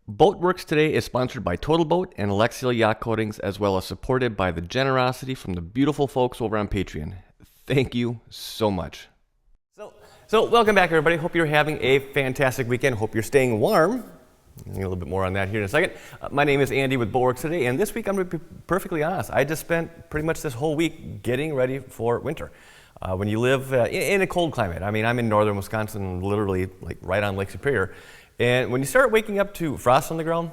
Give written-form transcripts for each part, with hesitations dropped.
Boatworks today is sponsored by Total Boat and Alexseal Yacht Coatings, as well as supported by the generosity from the beautiful folks over on Patreon. Thank you so much. So welcome back, everybody. Hope you're having a fantastic weekend. Hope you're staying warm. A little bit more on that here in a second. My name is Andy with Boatworks today, and this week I'm going to be perfectly honest. I just spent pretty much this whole week getting ready for winter. When you live in a cold climate, I mean, I'm in northern Wisconsin, literally like right on Lake Superior. And when you start waking up to frost on the ground,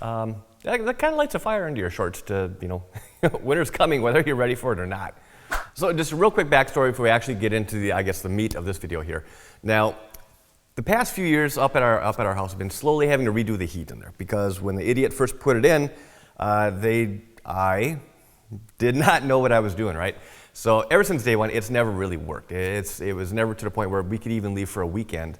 that kind of lights a fire into your shorts to, winter's coming, whether you're ready for it or not. So just a real quick backstory before we actually get into the meat of this video here. Now, the past few years up at our house have been slowly having to redo the heat in there because when the idiot first put it in, I did not know what I was doing, right? So ever since day one, it's never really worked. It was never to the point where we could even leave for a weekend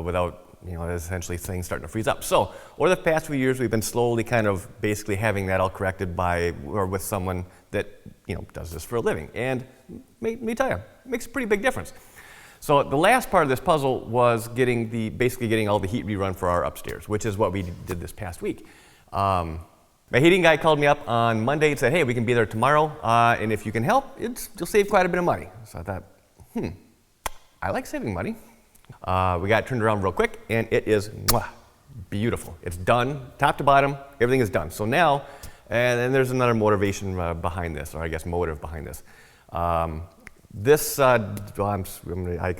without essentially things starting to freeze up. So over the past few years, we've been slowly kind of basically having that all corrected by or with someone that does this for a living. And let me tell you, it makes a pretty big difference. So the last part of this puzzle was basically getting all the heat rerun for our upstairs, which is what we did this past week. My heating guy called me up on Monday and said, hey, we can be there tomorrow, and if you can help, you'll save quite a bit of money. So I thought, I like saving money. We got it turned around real quick, and it is beautiful. It's done, top to bottom, everything is done. So now, and then there's another motivation behind this, or I guess motive behind this. I got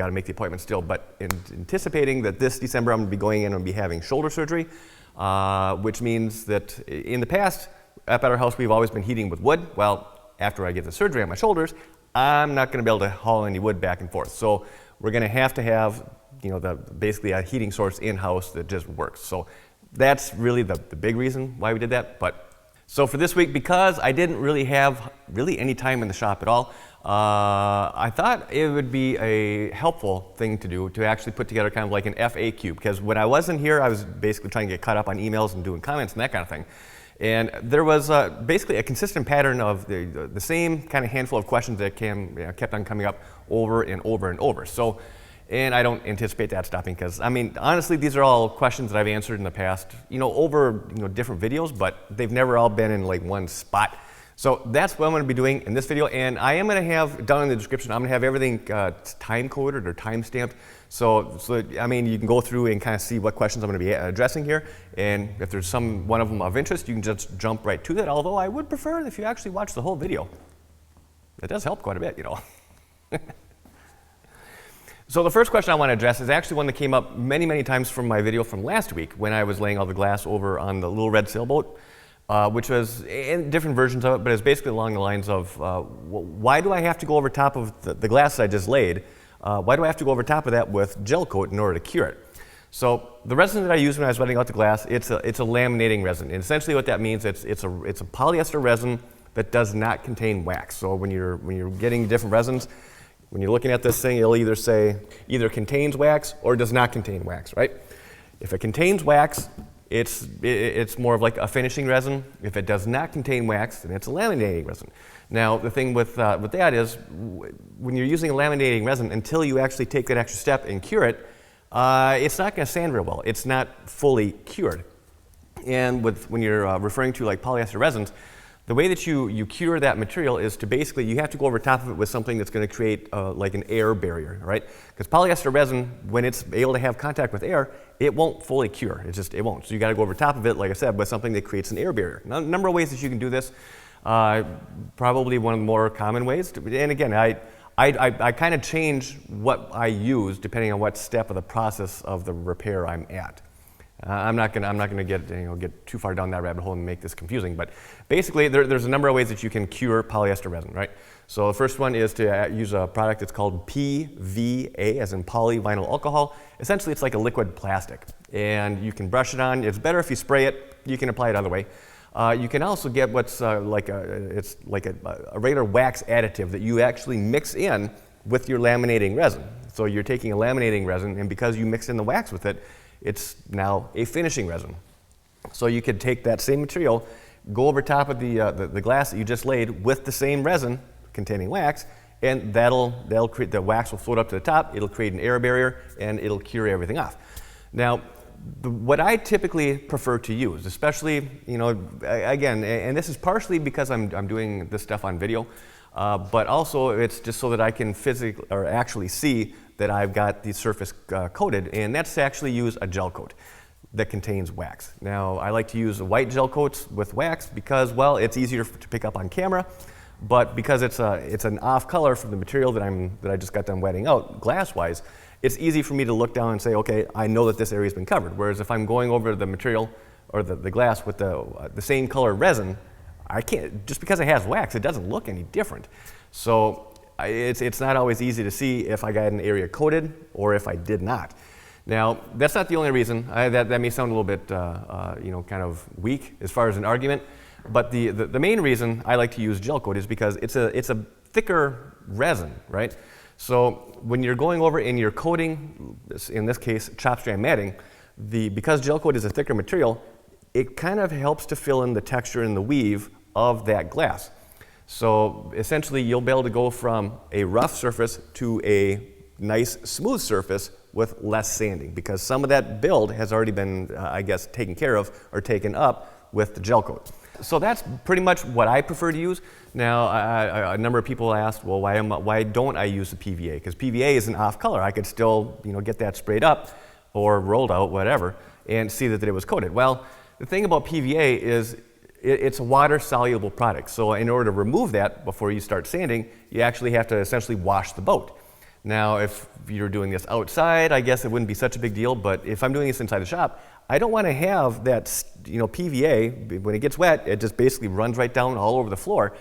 to make the appointment still, but anticipating that this December I'm going to be going in and be having shoulder surgery, which means that in the past, up at our house, we've always been heating with wood. Well, after I get the surgery on my shoulders, I'm not going to be able to haul any wood back and forth. So we're going to have basically a heating source in-house that just works. So that's really the big reason why we did that. So for this week, because I didn't really have any time in the shop at all, I thought it would be a helpful thing to do to actually put together kind of like an FAQ, because when I wasn't here, I was basically trying to get caught up on emails and doing comments and that kind of thing. And there was basically a consistent pattern of the same kind of handful of questions that kept on coming up over and over and over. So, and I don't anticipate that stopping because, I mean, honestly, these are all questions that I've answered in the past, over different videos, but they've never all been in like one spot. So that's what I'm going to be doing in this video, and I am going to have down in the description, I'm going to have everything time coded or time stamped. So I mean, you can go through and kind of see what questions I'm going to be addressing here, and if there's one of them of interest, you can just jump right to that. Although I would prefer if you actually watch the whole video. That does help quite a bit, So the first question I want to address is actually one that came up many, many times from my video from last week when I was laying all the glass over on the little red sailboat. Which was in different versions of it, but it's basically along the lines of why do I have to go over top of the glass that I just laid? Why do I have to go over top of that with gel coat in order to cure it? So the resin that I used when I was wetting out the glass, it's a laminating resin. And essentially what that means, it's a polyester resin that does not contain wax. So when you're getting different resins, when you're looking at this thing, it'll either say either contains wax or does not contain wax, right? If it contains wax, it's more of like a finishing resin. If it does not contain wax, then it's a laminating resin. Now, the thing with that is, when you're using a laminating resin, until you actually take that extra step and cure it, it's not going to sand real well. It's not fully cured. And when you're referring to like polyester resins, the way that you cure that material is to basically, you have to go over top of it with something that's going to create like an air barrier, right? Because polyester resin, when it's able to have contact with air, it won't fully cure. It won't. So you got to go over top of it, like I said, with something that creates an air barrier. Now, a number of ways that you can do this. Probably one of the more common ways. And again, I kind of change what I use depending on what step of the process of the repair I'm at. I'm not gonna get too far down that rabbit hole and make this confusing, but basically there's a number of ways that you can cure polyester resin, right? So the first one is to use a product that's called PVA, as in polyvinyl alcohol. Essentially, it's like a liquid plastic, and you can brush it on. It's better if you spray it. You can apply it either way. You can also get what's like a regular wax additive that you actually mix in with your laminating resin. So you're taking a laminating resin, and because you mix in the wax with it, it's now a finishing resin. So you could take that same material, go over top of the glass that you just laid with the same resin containing wax, and that'll create, the wax will float up to the top, it'll create an air barrier, and it'll cure everything off. Now, what I typically prefer to use, especially, again, and this is partially because I'm doing this stuff on video, but also it's just so that I can physically or actually see that I've got the surface coated, and that's to actually use a gel coat that contains wax. Now, I like to use white gel coats with wax because, well, it's easier to pick up on camera, but because it's an off color from the material that I just got done wetting out glass-wise, it's easy for me to look down and say, okay, I know that this area's been covered. Whereas if I'm going over the material or the glass with the same color resin, I can't, just because it has wax, it doesn't look any different. So it's not always easy to see if I got an area coated or if I did not. Now, that's not the only reason. That may sound a little bit, kind of weak as far as an argument, but the main reason I like to use gel coat is because it's a thicker resin, right? So when you're going over and you're coating, in this case, chop strand matting, because gel coat is a thicker material, it kind of helps to fill in the texture and the weave of that glass. So essentially, you'll be able to go from a rough surface to a nice smooth surface with less sanding, because some of that build has already been, taken care of or taken up with the gel coat. So that's pretty much what I prefer to use. Now, a number of people asked, well, why don't I use the PVA? Because PVA is an off color. I could still, get that sprayed up or rolled out, whatever, and see that it was coated. Well, the thing about PVA is it's a water-soluble product. So in order to remove that before you start sanding, you actually have to essentially wash the boat. Now, if you're doing this outside, I guess it wouldn't be such a big deal, but if I'm doing this inside the shop, I don't want to have that, PVA, when it gets wet, it just basically runs right down all over the floor.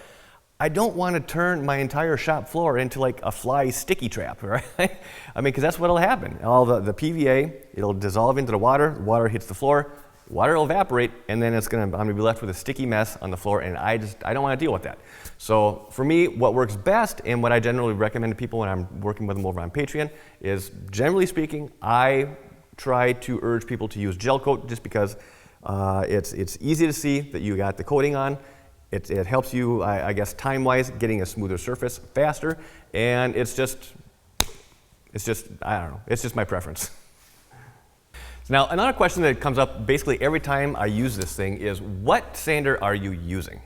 I don't want to turn my entire shop floor into like a fly sticky trap, right? I mean, because that's what'll happen. All the PVA, it'll dissolve into the water hits the floor, water will evaporate, and then I'm gonna be left with a sticky mess on the floor, and I don't want to deal with that. So for me, what works best, and what I generally recommend to people when I'm working with them over on Patreon, is generally speaking, I try to urge people to use gel coat just because it's easy to see that you got the coating on. It helps you, I guess, time-wise, getting a smoother surface faster, and it's just, I don't know, it's just my preference. Now, another question that comes up basically every time I use this thing is, what sander are you using?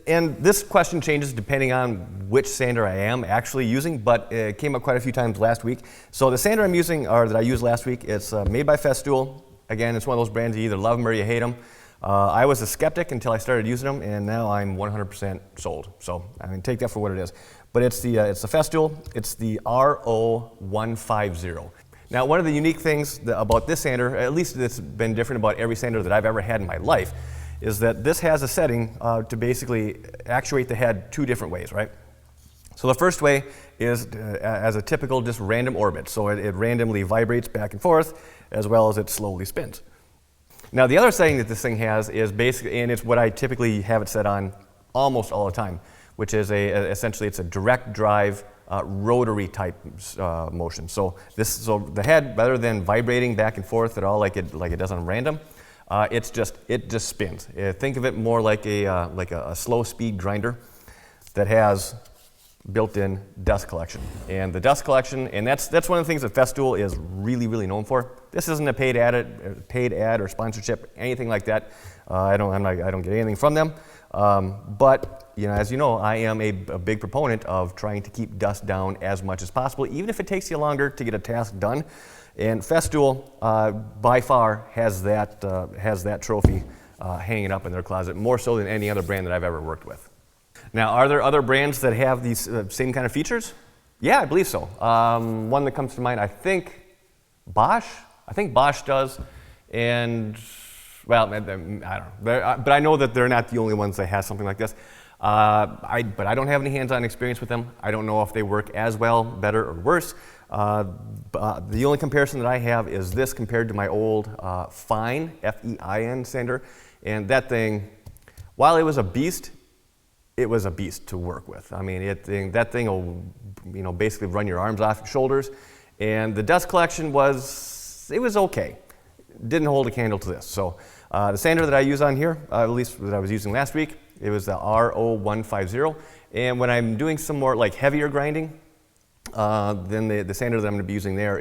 And this question changes depending on which sander I am actually using, but it came up quite a few times last week. So the sander I'm using, or that I used last week, it's made by Festool. Again, it's one of those brands you either love them or you hate them. I was a skeptic until I started using them, and now I'm 100% sold. So I mean, take that for what it is. But it's the Festool. It's the RO150. Now, one of the unique things about this sander, at least that's been different about every sander that I've ever had in my life, is that this has a setting to basically actuate the head two different ways, right? So the first way is as a typical just random orbit. So it randomly vibrates back and forth, as well as it slowly spins. Now, the other setting that this thing has is basically, and it's what I typically have it set on almost all the time, which is essentially it's a direct drive rotary type motion. So the head, rather than vibrating back and forth at all like it does on random, it just spins. Think of it more like a slow speed grinder that has built-in dust collection. And the dust collection, and that's one of the things that Festool is really, really known for. This isn't a paid ad or sponsorship, anything like that. I don't get anything from them. But as you know, I am a big proponent of trying to keep dust down as much as possible, even if it takes you longer to get a task done. And Festool, by far, has that trophy hanging up in their closet, more so than any other brand that I've ever worked with. Now, are there other brands that have these same kind of features? Yeah, I believe so. One that comes to mind, I think Bosch. I think Bosch does, and well, I don't know. But I know that they're not the only ones that have something like this. But I don't have any hands-on experience with them. I don't know if they work as well, better, or worse. The only comparison that I have is this compared to my old Fine, F-E-I-N sander. And that thing, while it was a beast to work with. I mean, that thing will, basically run your arms off your shoulders. And the dust collection was okay. Didn't hold a candle to this. So the sander that I use on here, at least that I was using last week, it was the RO150. And when I'm doing some more like heavier grinding, then the sander that I'm going to be using there,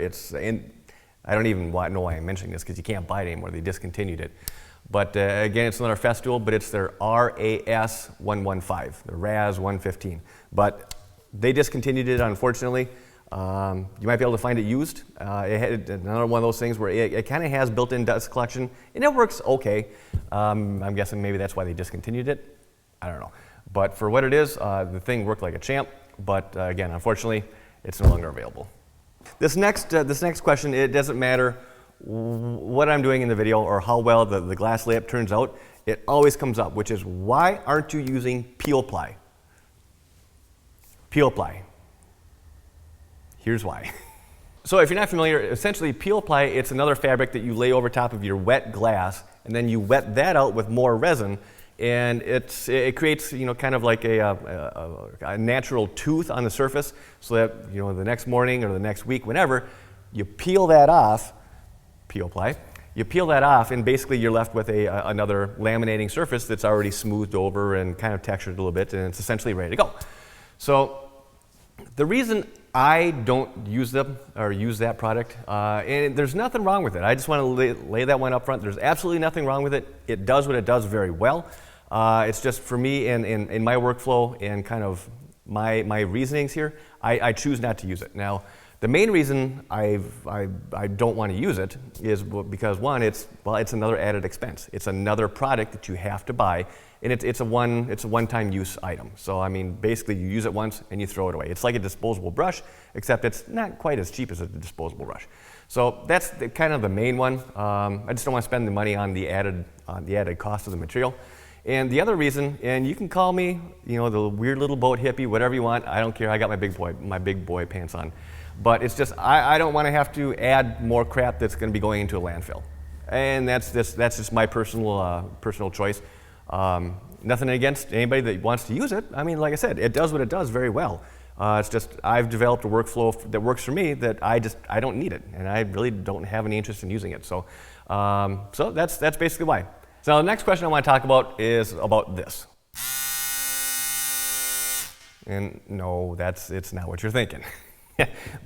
I don't even know why I'm mentioning this because you can't buy it anymore. They discontinued it. But again, it's another Festool, but it's their RAS 115, the RAS 115. But they discontinued it, unfortunately. You might be able to find it used. It had another one of those things where it kind of has built-in dust collection, and it works okay. I'm guessing maybe that's why they discontinued it. I don't know. But for what it is, the thing worked like a champ. But again, unfortunately, it's no longer available. This next question, it doesn't matter what I'm doing in the video or how well the glass layup turns out, it always comes up, which is why aren't you using peel ply? Peel ply. Here's why. So if you're not familiar, essentially peel ply, it's another fabric that you lay over top of your wet glass, and then you wet that out with more resin, and it creates, you know, kind of like a natural tooth on the surface, so that, you know, the next morning or the next week, whenever, you peel that off, peel ply, you peel that off, and basically you're left with another laminating surface that's already smoothed over and kind of textured a little bit, and it's essentially ready to go. So the reason I don't use them or use that product, and there's nothing wrong with it. I just want to lay that one up front. There's absolutely nothing wrong with it. It does what it does very well. It's just for me in my workflow and kind of my reasonings here, I choose not to use it. Now, the main reason I don't want to use it is because, one, it's another added expense. It's another product that you have to buy, and it's a one-time use item. So I mean, basically, you use it once and you throw it away. It's like a disposable brush, except it's not quite as cheap as a disposable brush. So that's kind of the main one. I just don't want to spend the money on the added cost of the material. And the other reason, and you can call me, you know, the weird little boat hippie, whatever you want. I don't care. I got my big boy pants on. But it's just, I don't want to have to add more crap that's going to be going into a landfill. And that's just my personal choice. Nothing against anybody that wants to use it. I mean, like I said, it does what it does very well. It's just, I've developed a workflow that works for me that I don't need it. And I really don't have any interest in using it. So, so that's basically why. So the next question I want to talk about is about this. And no, it's not what you're thinking.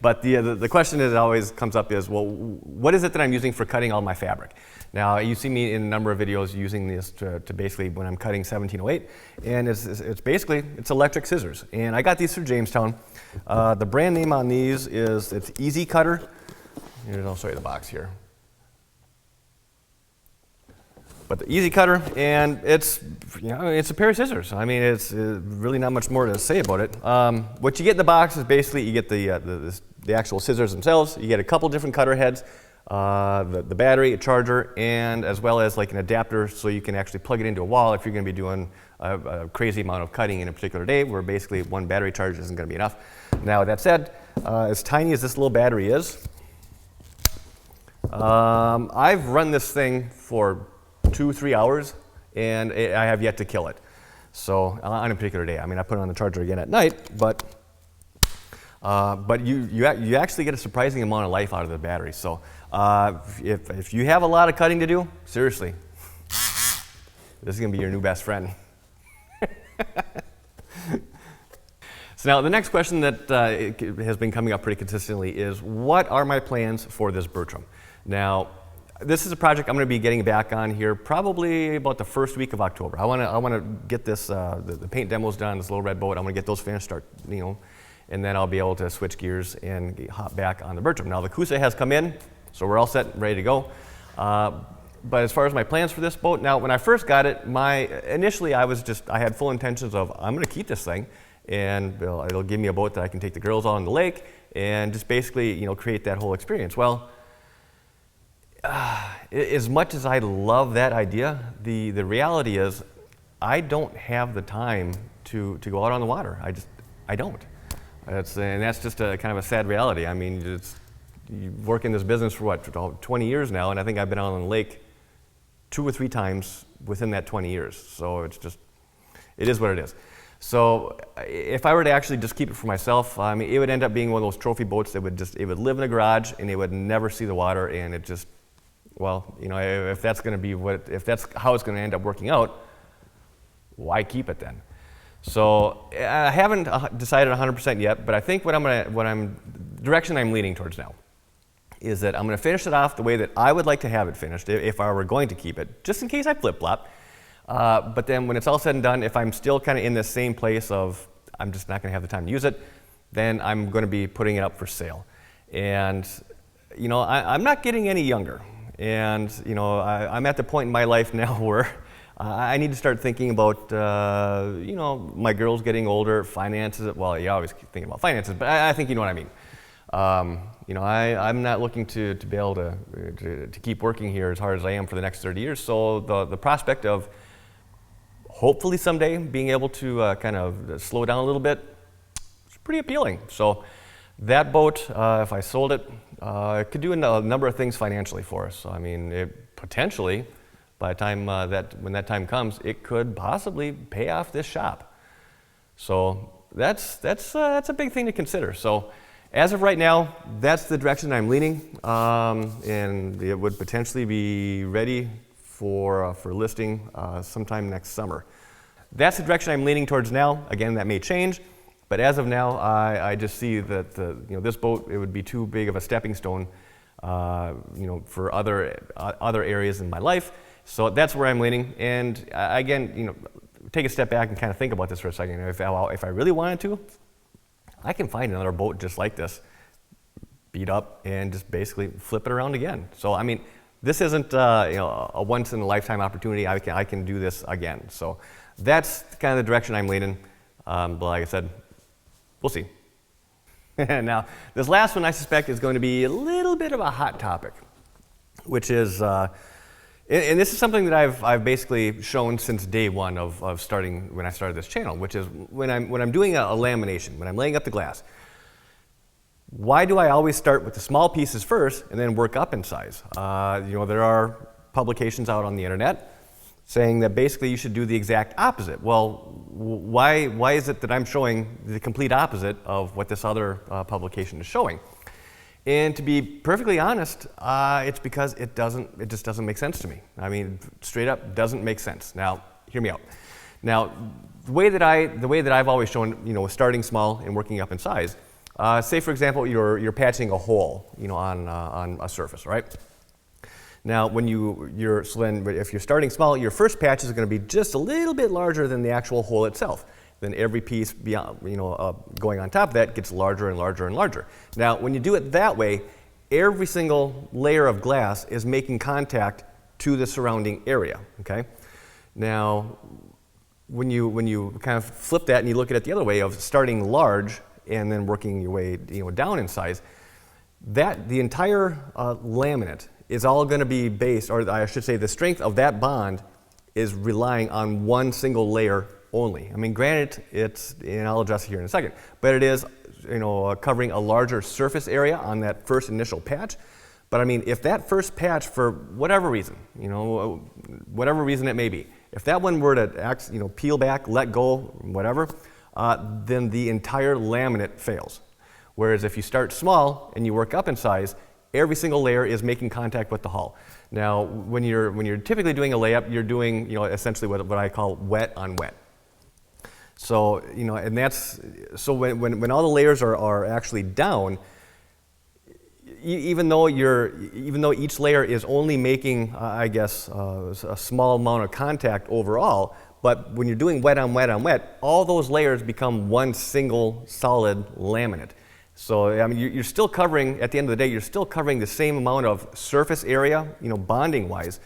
But the question that always comes up is, well, what is it that I'm using for cutting all my fabric? Now, you see me in a number of videos using this to basically when I'm cutting 1708, and it's basically electric scissors. And I got these from Jamestown. The brand name on these it's Easy Cutter. Here, I'll show you the box here. But the Easy Cutter, and it's a pair of scissors. I mean, it's really not much more to say about it. What you get in the box is basically you get the actual scissors themselves. You get a couple different cutter heads, the battery, a charger, and as well as like an adapter so you can actually plug it into a wall if you're going to be doing a crazy amount of cutting in a particular day, where basically one battery charge isn't going to be enough. Now, that said, as tiny as this little battery is, I've run this thing for 2-3 hours, and I have yet to kill it. So on a particular day, I mean, I put it on the charger again at night, but you actually get a surprising amount of life out of the battery. So if you have a lot of cutting to do, seriously, this is going to be your new best friend. So now the next question that has been coming up pretty consistently is, what are my plans for this Bertram? Now, this is a project I'm going to be getting back on here probably about the first week of October. I want to get this the paint demos done on this little red boat. I'm going to get those finished, and then I'll be able to switch gears and hop back on the Bertram. Now the Coosa has come in, so we're all set and ready to go. But as far as my plans for this boat, now when I first got it, initially I had full intentions of, I'm going to keep this thing, and it'll give me a boat that I can take the girls out on the lake and just basically create that whole experience. Well, as much as I love that idea, the reality is I don't have the time to go out on the water. I don't. And that's just a kind of a sad reality. I mean, you work in this business for what, 20 years now, and I think I've been out on the lake 2 or 3 times within that 20 years. So it is what it is. So if I were to actually just keep it for myself, I mean, it would end up being one of those trophy boats that it would live in a garage and it would never see the water, and it just, well, if that's going to be if that's how it's going to end up working out, why keep it then? So I haven't decided 100% yet, but I think direction I'm leaning towards now is that I'm going to finish it off the way that I would like to have it finished if I were going to keep it, just in case I flip-flop. But then when it's all said and done, if I'm still kind of in this same place of I'm just not going to have the time to use it, then I'm going to be putting it up for sale. And you know, I'm not getting any younger, and you know, I'm at the point in my life now where I need to start thinking about you know, my girl's getting older, finances. Well, you always keep thinking about finances, but I think you know what I mean. You know, I'm not looking to be able to keep working here as hard as I am for the next 30 years. So the prospect of hopefully someday being able to kind of slow down a little bit is pretty appealing. So that boat, if I sold it, it could do a number of things financially for us. So, I mean, it potentially, by the time when that time comes, it could possibly pay off this shop. So that's a big thing to consider. So as of right now, that's the direction I'm leaning, and it would potentially be ready for listing sometime next summer. That's the direction I'm leaning towards now. Again, that may change, but as of now, I just see that you know, this boat, it would be too big of a stepping stone, you know, for other areas in my life. So that's where I'm leaning. And again, you know, take a step back and kind of think about this for a second. If I really wanted to, I can find another boat just like this, beat up, and just basically flip it around again. So I mean, this isn't you know, a once in a lifetime opportunity. I can do this again. So that's kind of the direction I'm leaning. But like I said, we'll see. Now, this last one I suspect is going to be a little bit of a hot topic, which is, and this is something that I've basically shown since day one of starting, when I started this channel, which is when I'm doing a lamination, when I'm laying up the glass. Why do I always start with the small pieces first and then work up in size? You know, there are publications out on the internet saying that basically you should do the exact opposite. Well, why is it that I'm showing the complete opposite of what this other publication is showing? And to be perfectly honest, it's because it just doesn't make sense to me. I mean, straight up doesn't make sense. Now, hear me out. Now, the way that I've always shown, you know, starting small and working up in size. Say, for example, you're patching a hole, you know, on a surface, right? Now, when if you're starting small, your first patch is going to be just a little bit larger than the actual hole itself. Then every piece beyond, you know, going on top of that gets larger and larger and larger. Now, when you do it that way, every single layer of glass is making contact to the surrounding area. Okay. Now, when you kind of flip that and you look at it the other way of starting large and then working your way, you know, down in size, that the entire laminate is all going to be based, or I should say the strength of that bond is relying on one single layer only. I mean, granted, and I'll address it here in a second, but it is, you know, covering a larger surface area on that first initial patch. But I mean, if that first patch, for whatever reason, you know, whatever reason it may be, if that one were to, you know, peel back, let go, whatever, then the entire laminate fails. Whereas if you start small and you work up in size, every single layer is making contact with the hull. Now, when you're typically doing a layup, you're doing, you know, essentially what I call wet on wet. So, you know, and that's, so when all the layers are actually down, even though each layer is only making, I guess, a small amount of contact overall, but when you're doing wet on wet on wet, all those layers become one single solid laminate. So, I mean, you're still covering, at the end of the day, you're still covering the same amount of surface area, you know, bonding-wise,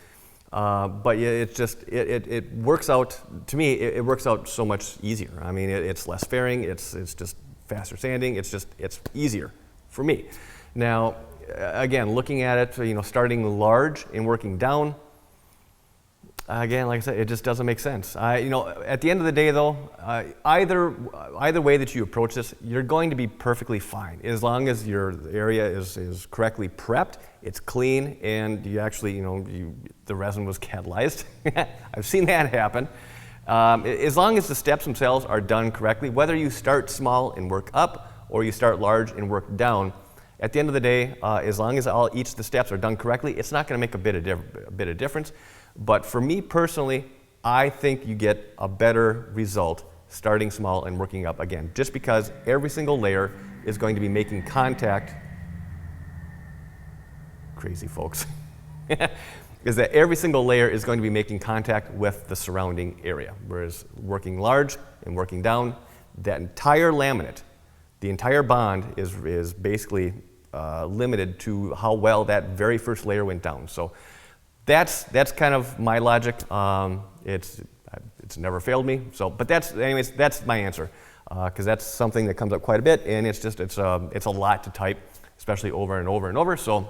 but it just, it works out, to me, it works out so much easier. I mean, it's less fairing, it's just faster sanding, it's easier for me. Now, again, looking at it, you know, starting large and working down, again, like I said, it just doesn't make sense. You know, at the end of the day, though, either way that you approach this, you're going to be perfectly fine as long as your area is correctly prepped, it's clean, and you actually, you know, the resin was catalyzed. I've seen that happen. As long as the steps themselves are done correctly, whether you start small and work up or you start large and work down, at the end of the day, as long as each of the steps are done correctly, it's not going to make a bit of difference. But for me personally, I think you get a better result starting small and working up again, just because every single layer is going to be making contact crazy folks, is that every single layer is going to be making contact with the surrounding area. Whereas working large and working down, that entire laminate, the entire bond is basically limited to how well that very first layer went down. So that's kind of my logic. It's never failed me. So, but anyways, that's my answer, because that's something that comes up quite a bit, and it's a lot to type, especially over and over and over. So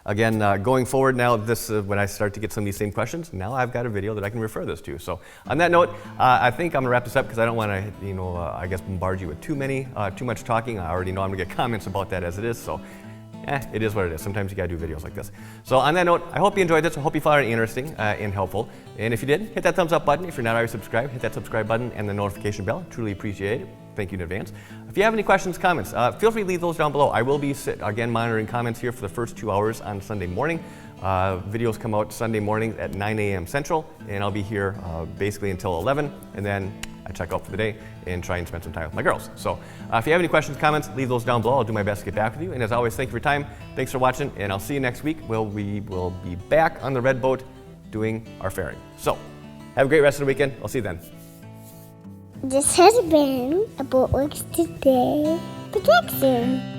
again, going forward now, when I start to get some of these same questions, now I've got a video that I can refer this to. So on that note, I think I'm gonna wrap this up because I don't want to, I guess bombard you with too much talking. I already know I'm gonna get comments about that as it is. So it is what it is. Sometimes you gotta do videos like this. So on that note, I hope you enjoyed this. I hope you found it interesting and helpful. And if you did, hit that thumbs up button. If you're not already subscribed, hit that subscribe button and the notification bell. Truly appreciate it. Thank you in advance. If you have any questions, comments, feel free to leave those down below. I will be, again, monitoring comments here for the first 2 hours on Sunday morning. Videos come out Sunday mornings at 9 a.m. Central, and I'll be here basically until 11, and then I check out for the day and try and spend some time with my girls. So if you have any questions, comments, leave those down below. I'll do my best to get back with you. And as always, thank you for your time. Thanks for watching, and I'll see you next week where we will be back on the red boat doing our fairing. So have a great rest of the weekend. I'll see you then. This has been a Boatworks Today production.